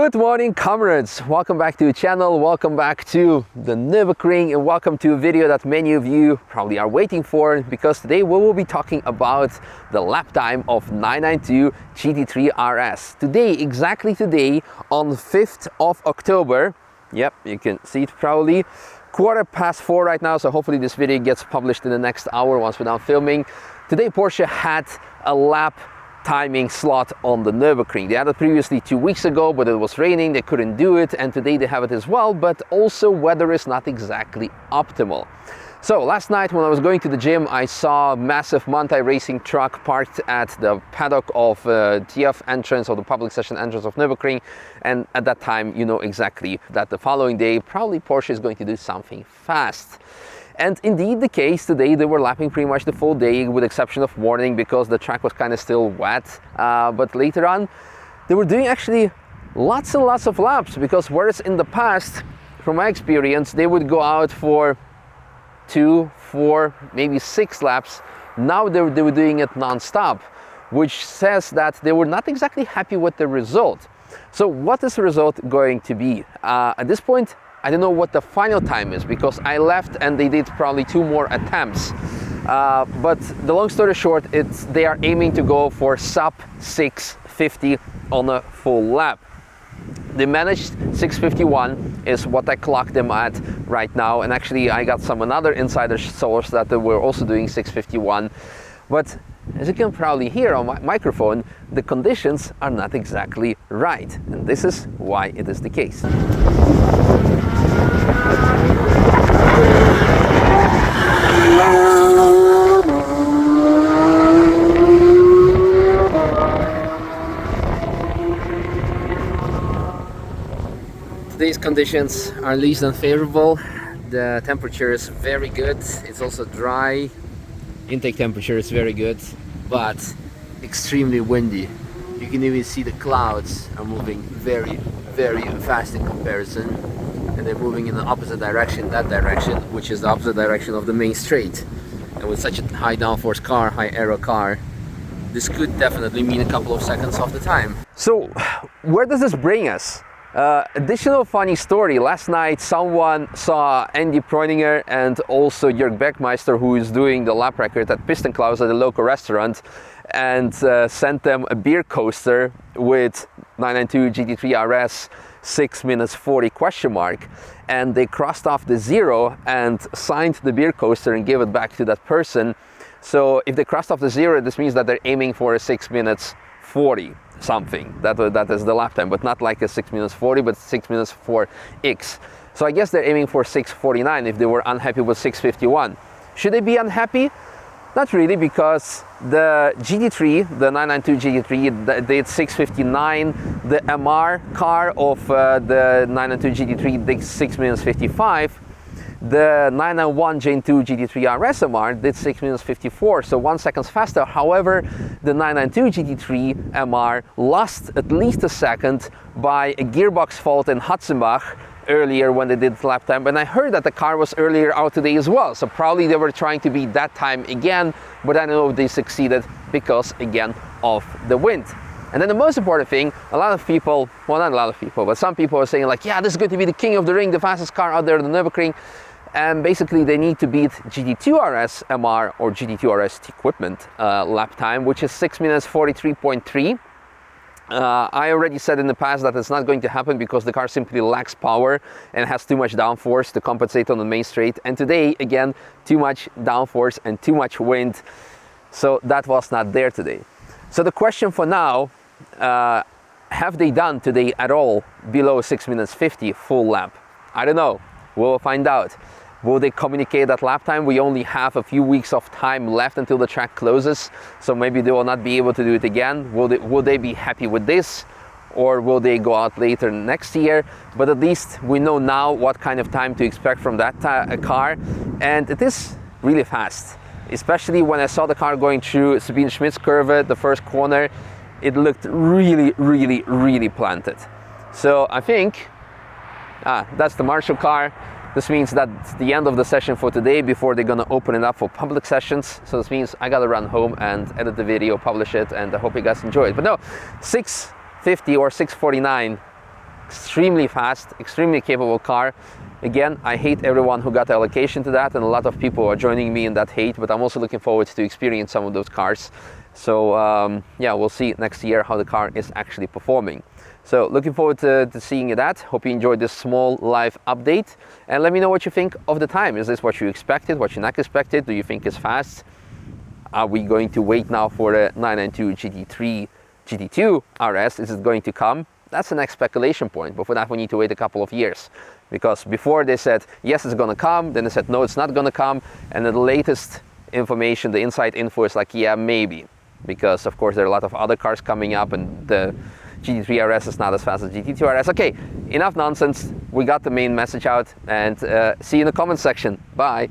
Good morning, comrades. Welcome back to the channel, welcome back to the Nürburgring, and welcome to a video that many of you probably are waiting for, because today we will be talking about the lap time of 992 GT3 RS. Today, exactly today, on 5th of October, yep, you can see it probably, 4:15 right now, so hopefully this video gets published in the next hour once we're done filming. Today Porsche had a lap timing slot on the Nürburgring. They had it previously 2 weeks ago, but it was raining, they couldn't do it, and today they have it as well, but also weather is not exactly optimal. So last night when I was going to the gym, I saw a massive Manthey-Racing truck parked at the paddock of TF entrance, or the public session entrance of Nürburgring, and at that time you know exactly that the following day probably Porsche is going to do something fast. And indeed the case today. They were lapping pretty much the full day with exception of morning because the track was kind of still wet, but later on they were doing actually lots and lots of laps, because whereas in the past, from my experience, they would go out for 2, 4, maybe 6 laps, now they were doing it non-stop, which says that they were not exactly happy with the result. So what is the result going to be? At this point I don't know what the final time is, because I left and they did probably 2 more attempts. But the long story short, they are aiming to go for sub 650 on a full lap. They managed 651 is what I clocked them at right now, and actually I got some another insider source that they were also doing 651. But as you can probably hear on my microphone, the conditions are not exactly right, and this is why it is the case. Today's conditions are least unfavorable. The temperature is very good. It's also dry. Intake temperature is very good, but extremely windy. You can even see the clouds are moving very, very fast in comparison, and they're moving in the opposite direction, that direction, which is the opposite direction of the main straight. And with such a high downforce car, high aero car, this could definitely mean a couple of seconds of the time. So where does this bring us? Additional funny story, last night someone saw Andy Preuninger and also Jörg Beckmeister, who is doing the lap record at Piston Klaus at a local restaurant, and sent them a beer coaster with 992 GT3 RS 6 minutes 40 question mark, and they crossed off the 0 and signed the beer coaster and gave it back to that person. So if they crossed off the 0, this means that they're aiming for a 6 minutes 40 something. That is the lap time, but not like a 6 minutes 40, but 6 minutes 4x. So I guess they're aiming for 6:49 if they were unhappy with 6:51. Should they be unhappy? Not really, because the GT3, the 992 GT3 did 6:59. The MR car of the 992 GT3 did 6 minutes 55. The 991 Gen 2 GT3 RS MR did 6 minutes 54, so 1 second faster. However, the 992 GT3 MR lost at least a second by a gearbox fault in Hatzenbach earlier when they did lap time, and I heard that the car was earlier out today as well, so probably they were trying to beat that time again, but I don't know if they succeeded because, again, of the wind. And then the most important thing, a lot of people, well, not a lot of people, but some people are saying like, yeah, this is going to be the king of the ring, the fastest car out there, the Nürburgring. And basically they need to beat GT2 RS MR or GT2 RS equipment lap time, which is 6 minutes 43.3. I already said in the past that it's not going to happen because the car simply lacks power and has too much downforce to compensate on the main straight. And today, again, too much downforce and too much wind. So that was not there today. So the question for now, have they done today at all below 6 minutes 50 full lap? I don't know. We'll find out. Will they communicate that lap time? We only have a few weeks of time left until the track closes, so maybe they will not be able to do it again. Will they be happy with this, or will they go out later next year? But at least we know now what kind of time to expect from that car, and it is really fast. Especially when I saw the car going through Sabine Schmidt's curve, the first corner, it looked really, really, really planted. So I think that's the Marshall car. This means that's the end of the session for today before they're gonna open it up for public sessions. So this means I gotta run home and edit the video, publish it, and I hope you guys enjoy it. But no, 650 or 649 extremely fast, extremely capable car. Again, I hate everyone who got the allocation to that, and a lot of people are joining me in that hate, but I'm also looking forward to experience some of those cars. So yeah, we'll see next year how the car is actually performing. So looking forward to seeing that. Hope you enjoyed this small live update, and let me know what you think of the time. Is this what you expected, what you not expected? Do you think it's fast? Are we going to wait now for the 992 GT3 GT2 RS? Is it going to come? That's the next speculation point, but for that we need to wait a couple of years, because before they said yes, it's going to come, then they said no, it's not going to come, and the latest information, the inside info, is like yeah, maybe, because of course there are a lot of other cars coming up and the GT3 RS is not as fast as GT2 RS. Okay, enough nonsense, we got the main message out, and see you in the comment section. Bye.